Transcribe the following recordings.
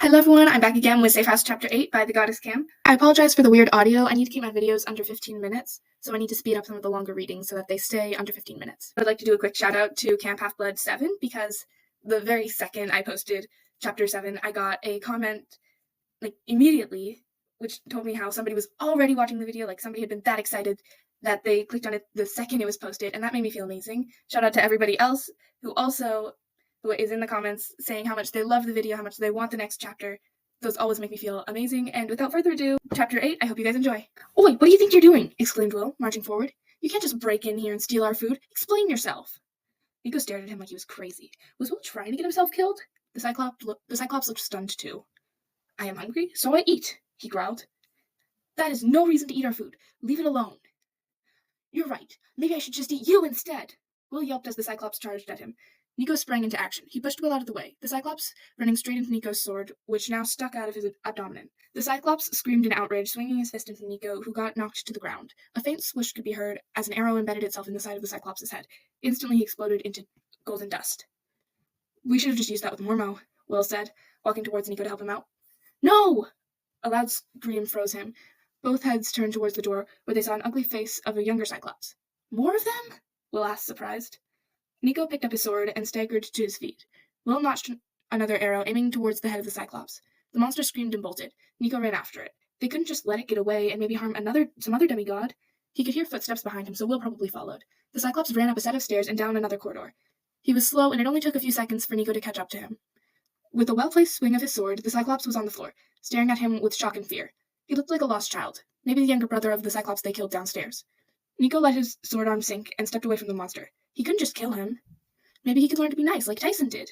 Hello everyone, I'm back again with Safe House Chapter 8 by the Goddess Cam. I apologize for the weird audio. I need to keep my videos under 15 minutes, so I need to speed up some of the longer readings so that they stay under 15 minutes. I'd like to do a quick shout out to Camp Half-Blood 7 because the very second I posted Chapter 7, I got a comment, immediately, which told me how somebody was already watching the video, somebody had been that excited that they clicked on it the second it was posted, and that made me feel amazing. Shout out to everybody else who is in the comments saying how much they love the video, how much they want the next chapter. Those always make me feel amazing, and without further ado, Chapter 8, I hope you guys enjoy. "Oi, what do you think you're doing?" exclaimed Will, marching forward. "You can't just break in here and steal our food. Explain yourself." Nico stared at him like he was crazy. Was Will trying to get himself killed? The Cyclops looked stunned too. "I am hungry, so I eat," he growled. "That is no reason to eat our food. Leave it alone." "You're right. Maybe I should just eat you instead." Will yelped as the Cyclops charged at him. Nico sprang into action. He pushed Will out of the way, the Cyclops running straight into Nico's sword, which now stuck out of his abdomen. The Cyclops screamed in outrage, swinging his fist into Nico, who got knocked to the ground. A faint swoosh could be heard as an arrow embedded itself in the side of the Cyclops' head. Instantly, he exploded into golden dust. "We should have just used that with Mormo," Will said, walking towards Nico to help him out. "No!" A loud scream froze him. Both heads turned towards the door, where they saw an ugly face of a younger Cyclops. "More of them?" Will asked, surprised. Nico picked up his sword and staggered to his feet. Will notched another arrow, aiming towards the head of the Cyclops. The monster screamed and bolted. Nico ran after it. They couldn't just let it get away and maybe harm some other demigod. He could hear footsteps behind him, so Will probably followed. The Cyclops ran up a set of stairs and down another corridor. He was slow, and it only took a few seconds for Nico to catch up to him. With a well-placed swing of his sword, the Cyclops was on the floor, staring at him with shock and fear. He looked like a lost child, maybe the younger brother of the Cyclops they killed downstairs. Nico let his sword arm sink and stepped away from the monster. He couldn't just kill him. Maybe he could learn to be nice, like Tyson did.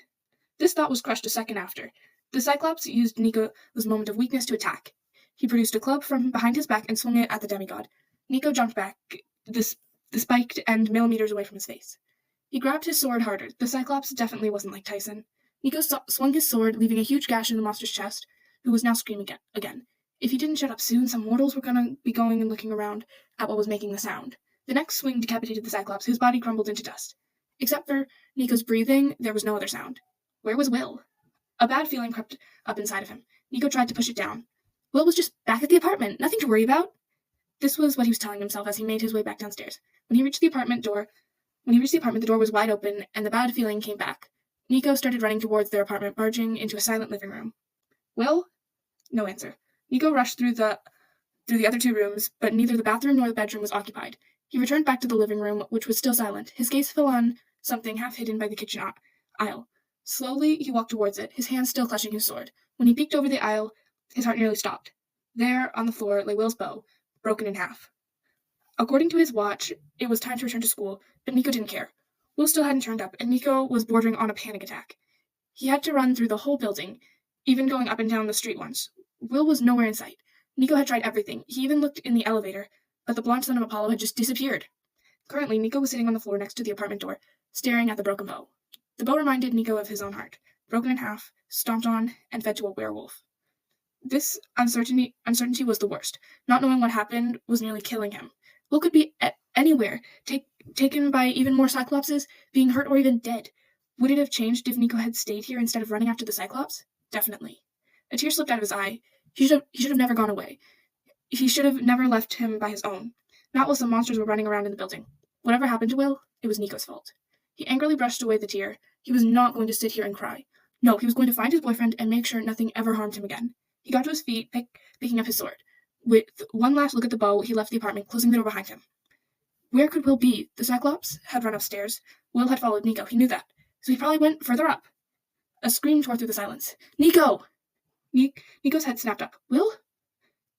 This thought was crushed a second after. The Cyclops used Nico's moment of weakness to attack. He produced a club from behind his back and swung it at the demigod. Nico jumped back, the spiked end millimeters away from his face. He grabbed his sword harder. The Cyclops definitely wasn't like Tyson. Nico swung his sword, leaving a huge gash in the monster's chest, who was now screaming again. If he didn't shut up soon, some mortals were gonna be going and looking around at what was making the sound. The next swing decapitated the Cyclops, whose body crumbled into dust. Except for Nico's breathing, there was no other sound. Where was Will? A bad feeling crept up inside of him. Nico tried to push it down. Will was just back at the apartment. Nothing to worry about. This was what he was telling himself as he made his way back downstairs. When he reached the apartment, the door was wide open, and the bad feeling came back. Nico started running towards their apartment, barging into a silent living room. "Will?" No answer. Nico rushed through the other two rooms, but neither the bathroom nor the bedroom was occupied. He returned back to the living room, which was still silent. His gaze fell on something half hidden by the kitchen aisle. Slowly, he walked towards it, his hands still clutching his sword. When he peeked over the aisle, his heart nearly stopped. There, on the floor, lay Will's bow, broken in half. According to his watch, it was time to return to school, but Nico didn't care. Will still hadn't turned up, and Nico was bordering on a panic attack. He had to run through the whole building, even going up and down the street once. Will was nowhere in sight. Nico had tried everything. He even looked in the elevator, but the blonde son of Apollo had just disappeared. Currently, Nico was sitting on the floor next to the apartment door, staring at the broken bow. The bow reminded Nico of his own heart, broken in half, stomped on, and fed to a werewolf. This uncertainty was the worst. Not knowing what happened was nearly killing him. Will could be anywhere, taken by even more Cyclopses, being hurt or even dead. Would it have changed if Nico had stayed here instead of running after the Cyclops? Definitely. A tear slipped out of his eye. He should have never gone away. He should have never left him by his own. Not while some monsters were running around in the building. Whatever happened to Will, it was Nico's fault. He angrily brushed away the tear. He was not going to sit here and cry. No, he was going to find his boyfriend and make sure nothing ever harmed him again. He got to his feet, picking up his sword. With one last look at the bow, he left the apartment, closing the door behind him. Where could Will be? The Cyclops had run upstairs. Will had followed Nico. He knew that. So he probably went further up. A scream tore through the silence. "Nico!" Nico's head snapped up. "Will?"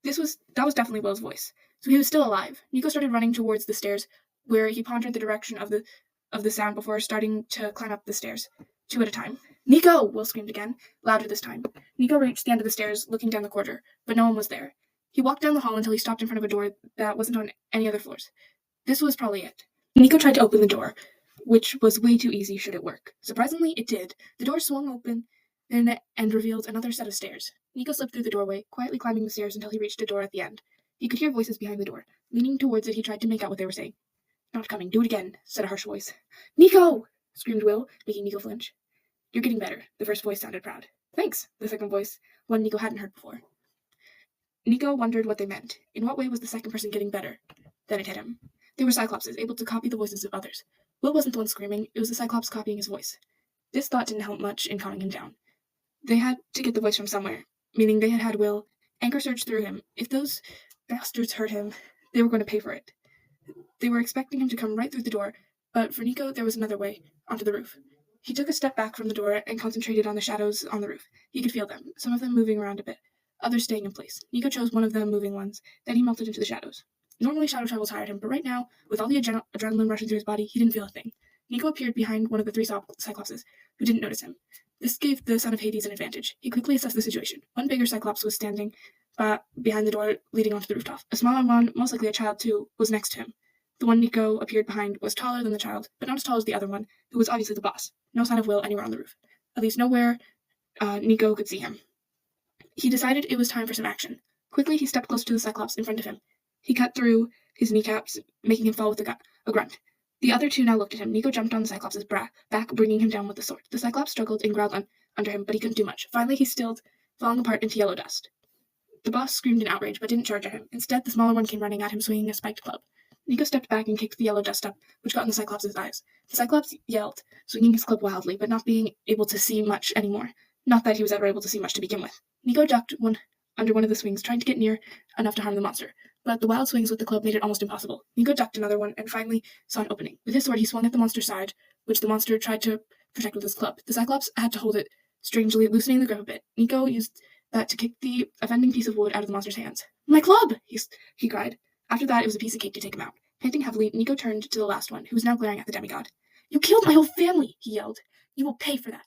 That was definitely Will's voice. So he was still alive. Nico started running towards the stairs, where he pondered the direction of the sound before starting to climb up the stairs, two at a time. "Nico!" Will screamed again, louder this time. Nico reached the end of the stairs, looking down the corridor, but no one was there. He walked down the hall until he stopped in front of a door that wasn't on any other floors. This was probably it. Nico tried to open the door, which was way too easy should it work. Surprisingly, it did. The door swung open and revealed another set of stairs. Nico slipped through the doorway, quietly climbing the stairs until he reached a door at the end. He could hear voices behind the door. Leaning towards it, he tried to make out what they were saying. "Not coming. Do it again," said a harsh voice. "Nico!" screamed Will, making Nico flinch. "You're getting better." The first voice sounded proud. Thanks, the second voice, one Nico hadn't heard before. Nico wondered what they meant. In what way was the second person getting better? Then it hit him. They were Cyclopses, able to copy the voices of others. Will wasn't the one screaming, it was the Cyclops copying his voice. This thought didn't help much in calming him down. They had to get the voice from somewhere, meaning they had Will. Anger surged through him. If those bastards hurt him, they were going to pay for it. They were expecting him to come right through the door, but for Nico there was another way, onto the roof. He took a step back from the door and concentrated on the shadows on the roof. He could feel them, some of them moving around a bit, others staying in place. Nico chose one of the moving ones, then he melted into the shadows. Normally shadow travel tired him, but right now, with all the adrenaline rushing through his body, he didn't feel a thing. Nico appeared behind one of the three Cyclopses, who didn't notice him. This gave the son of Hades an advantage. He quickly assessed the situation. One bigger Cyclops was standing behind the door leading onto the rooftop. A smaller one, most likely a child too, was next to him. The one Nico appeared behind was taller than the child, but not as tall as the other one, who was obviously the boss. No sign of Will anywhere on the roof. At least nowhere Nico could see him. He decided it was time for some action. Quickly, he stepped close to the Cyclops in front of him. He cut through his kneecaps, making him fall with a grunt. The other two now looked at him. Nico jumped on the Cyclops' back, bringing him down with the sword. The Cyclops struggled and growled under him, but he couldn't do much. Finally, he stilled, falling apart into yellow dust. The boss screamed in outrage, but didn't charge at him. Instead, the smaller one came running at him, swinging a spiked club. Nico stepped back and kicked the yellow dust up, which got in the Cyclops' eyes. The Cyclops yelled, swinging his club wildly, but not being able to see much anymore. Not that he was ever able to see much to begin with. Nico ducked under one of the swings, trying to get near enough to harm the monster, but the wild swings with the club made it almost impossible. Nico ducked another one and finally saw an opening. With his sword, he swung at the monster's side, which the monster tried to protect with his club. The Cyclops had to hold it, strangely loosening the grip a bit. Nico used that to kick the offending piece of wood out of the monster's hands. "My club!" he cried. After that, it was a piece of cake to take him out. Panting heavily, Nico turned to the last one, who was now glaring at the demigod. "You killed my whole family!" he yelled. "You will pay for that."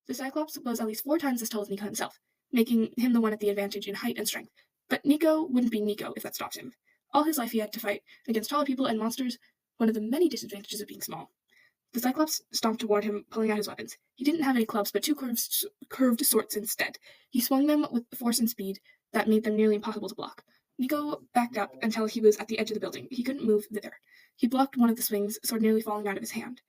The Cyclops was at least 4 times as tall as Nico himself, making him the one at the advantage in height and strength. But Nico wouldn't be Nico if that stopped him. All his life he had to fight against taller people and monsters, one of the many disadvantages of being small. The Cyclops stomped toward him, pulling out his weapons. He didn't have any clubs, but 2 curved swords instead. He swung them with force and speed that made them nearly impossible to block. Nico backed up until he was at the edge of the building. He couldn't move thither. He blocked one of the swings, sword nearly falling out of his hand.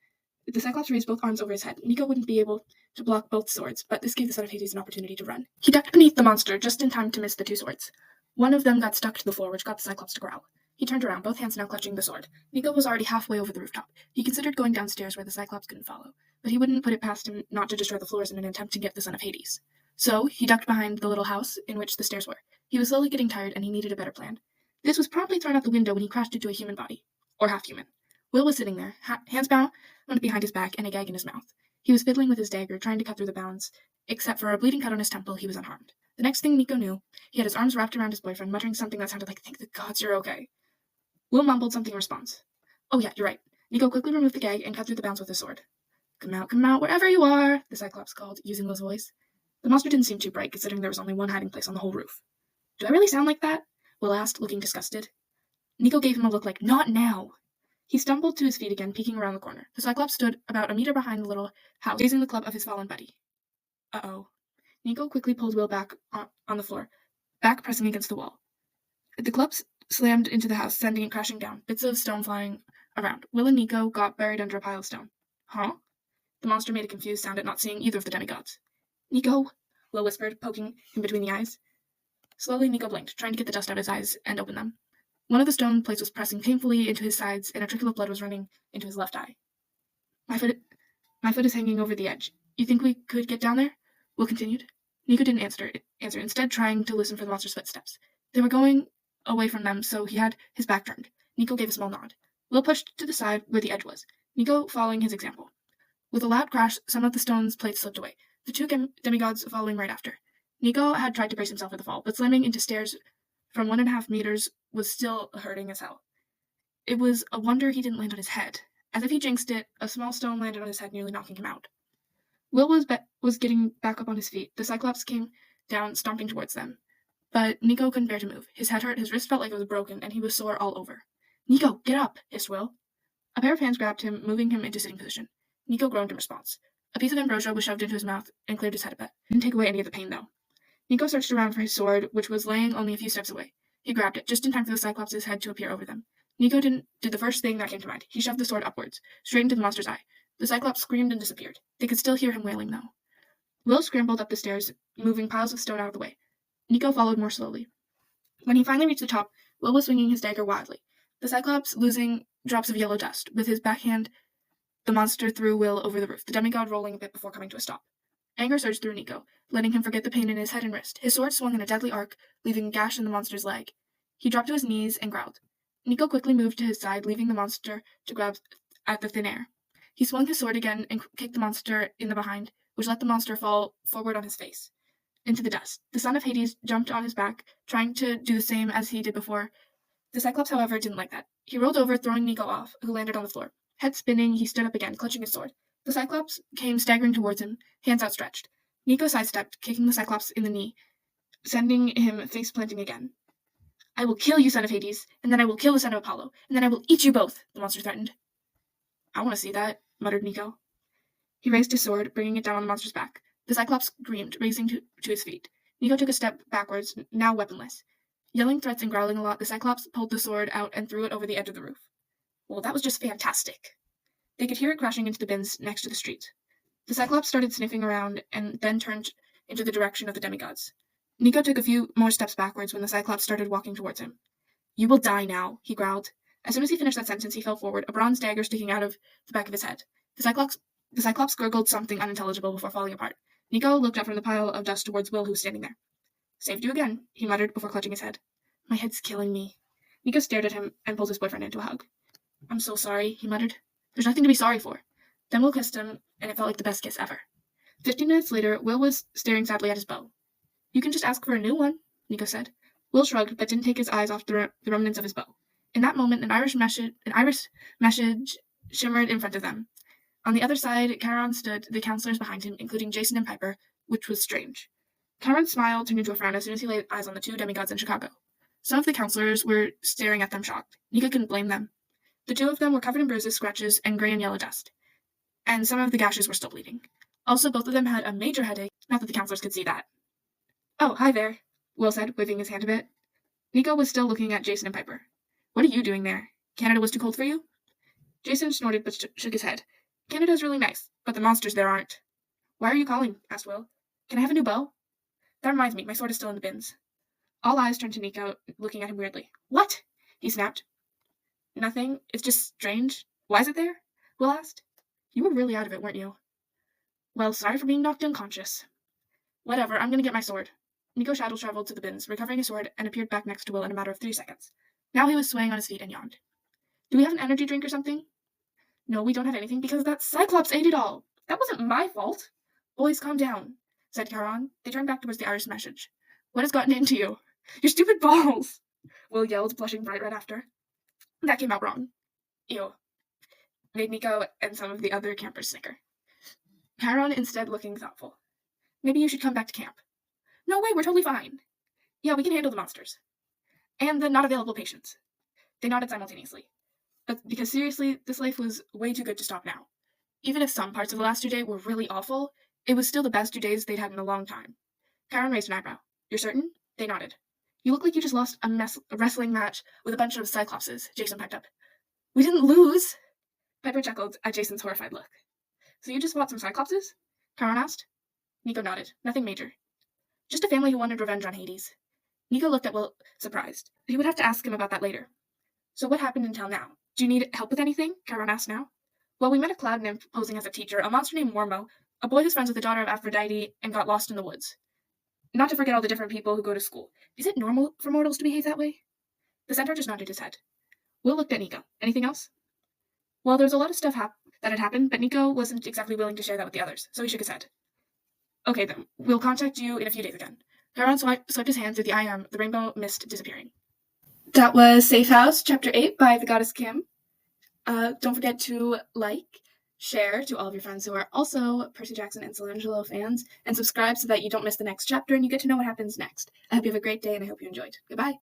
The Cyclops raised both arms over his head. Nico wouldn't be able to block both swords, but this gave the son of Hades an opportunity to run. He ducked beneath the monster, just in time to miss the 2 swords. One of them got stuck to the floor, which got the Cyclops to growl. He turned around, both hands now clutching the sword. Nico was already halfway over the rooftop. He considered going downstairs where the Cyclops couldn't follow, but he wouldn't put it past him not to destroy the floors in an attempt to get the son of Hades. So, he ducked behind the little house in which the stairs were. He was slowly getting tired, and he needed a better plan. This was promptly thrown out the window when he crashed into a human body. Or half-human. Will was sitting there, hands bound behind his back and a gag in his mouth. He was fiddling with his dagger, trying to cut through the bonds. Except for a bleeding cut on his temple, he was unharmed. The next thing Nico knew, he had his arms wrapped around his boyfriend, muttering something that sounded like, "Thank the gods you're okay." Will mumbled something in response. "Oh yeah, you're right." Nico quickly removed the gag and cut through the bonds with his sword. Come out, wherever you are," the Cyclops called, using Will's voice. The monster didn't seem too bright, considering there was only one hiding place on the whole roof. "Do I really sound like that?" Will asked, looking disgusted. Nico gave him a look like, "Not now." He stumbled to his feet again, peeking around the corner. The Cyclops stood about a meter behind the little house, raising the club of his fallen buddy. Uh-oh. Nico quickly pulled Will back on the floor, back pressing against the wall. The club slammed into the house, sending it crashing down, bits of stone flying around. Will and Nico got buried under a pile of stone. "Huh?" The monster made a confused sound at not seeing either of the demigods. "Nico," Will whispered, poking him between the eyes. Slowly, Nico blinked, trying to get the dust out of his eyes and open them. One of the stone plates was pressing painfully into his sides, and a trickle of blood was running into his left eye. My foot is hanging over the edge. You think we could get down there?" Will continued. Nico didn't answer, instead trying to listen for the monster's footsteps. They were going away from them, so he had his back turned. Nico gave a small nod. Will pushed to the side where the edge was, Nico following his example. With a loud crash, some of the stone's plates slipped away, the 2 demigods following right after. Nico had tried to brace himself for the fall, but slamming into stairs from 1.5 meters was still hurting as hell. It was a wonder he didn't land on his head. As if he jinxed it, a small stone landed on his head, nearly knocking him out. Will was getting back up on his feet. The Cyclops came down, stomping towards them. But Nico couldn't bear to move. His head hurt, his wrist felt like it was broken, and he was sore all over. "Nico, get up!" hissed Will. A pair of hands grabbed him, moving him into sitting position. Nico groaned in response. A piece of ambrosia was shoved into his mouth and cleared his head a bit. It didn't take away any of the pain, though. Nico searched around for his sword, which was laying only a few steps away. He grabbed it, just in time for the Cyclops' head to appear over them. Nico did the first thing that came to mind. He shoved the sword upwards, straight into the monster's eye. The Cyclops screamed and disappeared. They could still hear him wailing, though. Will scrambled up the stairs, moving piles of stone out of the way. Nico followed more slowly. When he finally reached the top, Will was swinging his dagger wildly. The Cyclops losing drops of yellow dust. With his backhand, the monster threw Will over the roof, the demigod rolling a bit before coming to a stop. Anger surged through Nico, letting him forget the pain in his head and wrist. His sword swung in a deadly arc, leaving a gash in the monster's leg. He dropped to his knees and growled. Nico quickly moved to his side, leaving the monster to grab at the thin air. He swung his sword again and kicked the monster in the behind, which let the monster fall forward on his face, into the dust. The son of Hades jumped on his back, trying to do the same as he did before. The Cyclops, however, didn't like that. He rolled over, throwing Nico off, who landed on the floor. Head spinning, he stood up again, clutching his sword. The Cyclops came staggering towards him, hands outstretched. Nico sidestepped, kicking the Cyclops in the knee, sending him face-planting again. I will kill you, son of Hades, and then I will kill the son of Apollo, and then I will eat you both, the monster threatened. I want to see that, muttered Nico. He raised his sword, bringing it down on the monster's back. The Cyclops screamed, raising to his feet. Nico took a step backwards, now weaponless. Yelling threats and growling a lot, the Cyclops pulled the sword out and threw it over the edge of the roof. Well, that was just fantastic. They could hear it crashing into the bins next to the street. The Cyclops started sniffing around and then turned into the direction of the demigods. Nico took a few more steps backwards when the Cyclops started walking towards him. You will die now, he growled. As soon as he finished that sentence, he fell forward, a bronze dagger sticking out of the back of his head. The Cyclops gurgled something unintelligible before falling apart. Nico looked up from the pile of dust towards Will, who was standing there. Saved you again, he muttered before clutching his head. My head's killing me. Nico stared at him and pulled his boyfriend into a hug. I'm so sorry, he muttered. There's nothing to be sorry for. Then Will kissed him, and it felt like the best kiss ever. 15 minutes later, Will was staring sadly at his bow. You can just ask for a new one, Nico said. Will shrugged, but didn't take his eyes off the remnants of his bow. In that moment, an Irish message shimmered in front of them. On the other side, Charon stood, the counselors behind him, including Jason and Piper, which was strange. Charon's smile turned into a frown as soon as he laid eyes on the two demigods in Chicago. Some of the counselors were staring at them shocked. Nico couldn't blame them. The two of them were covered in bruises, scratches, and gray and yellow dust. And some of the gashes were still bleeding. Also, both of them had a major headache, not that the counselors could see that. Oh, hi there, Will said, waving his hand a bit. Nico was still looking at Jason and Piper. What are you doing there? Canada was too cold for you? Jason snorted but shook his head. Canada's really nice, but the monsters there aren't. Why are you calling? Asked Will. Can I have a new bow? That reminds me, my sword is still in the bins. All eyes turned to Nico, looking at him weirdly. What? He snapped. Nothing. It's just strange. Why is it there? Will asked. You were really out of it, weren't you? Well, sorry for being knocked unconscious. Whatever, I'm gonna get my sword. Nico shadow traveled to the bins, recovering his sword, and appeared back next to Will in a matter of 3 seconds. Now he was swaying on his feet and yawned. Do we have an energy drink or something? No, we don't have anything because that Cyclops ate it all. That wasn't my fault. Boys, calm down, said Charon. They turned back towards the Irish message. What has gotten into you? Your stupid balls! Will yelled, blushing bright red after. That came out wrong. Ew. Made Nico and some of the other campers snicker. Charon instead looking thoughtful. Maybe you should come back to camp. No way, we're totally fine. Yeah, we can handle the monsters. And the not available patients. They nodded simultaneously. But because seriously, this life was way too good to stop now. Even if some parts of the last 2 days were really awful, it was still the best 2 days they'd had in a long time. Charon raised an eyebrow. You're certain? They nodded. You look like you just lost a wrestling match with a bunch of Cyclopses, Jason piped up. We didn't lose! Piper chuckled at Jason's horrified look. So you just fought some Cyclopses? Charon asked. Nico nodded. Nothing major. Just a family who wanted revenge on Hades. Nico looked at Will, surprised. He would have to ask him about that later. So what happened until now? Do you need help with anything? Charon asked now. Well, we met a cloud nymph posing as a teacher, a monster named Mormo, a boy who's friends with the daughter of Aphrodite, and got lost in the woods. Not to forget all the different people who go to school. Is it normal for mortals to behave that way? The centaur just nodded his head. Will looked at Nico. Anything else? Well, there was a lot of stuff that had happened, but Nico wasn't exactly willing to share that with the others, so he shook his head. Okay then, we'll contact you in a few days again. Charon swiped his hand through the the rainbow mist disappearing. That was Safe House, Chapter 8 by the Goddess Kim. Don't forget to like, share to all of your friends who are also Percy Jackson and Solangelo fans, and subscribe so that you don't miss the next chapter and you get to know what happens next. I hope you have a great day and I hope you enjoyed. Goodbye.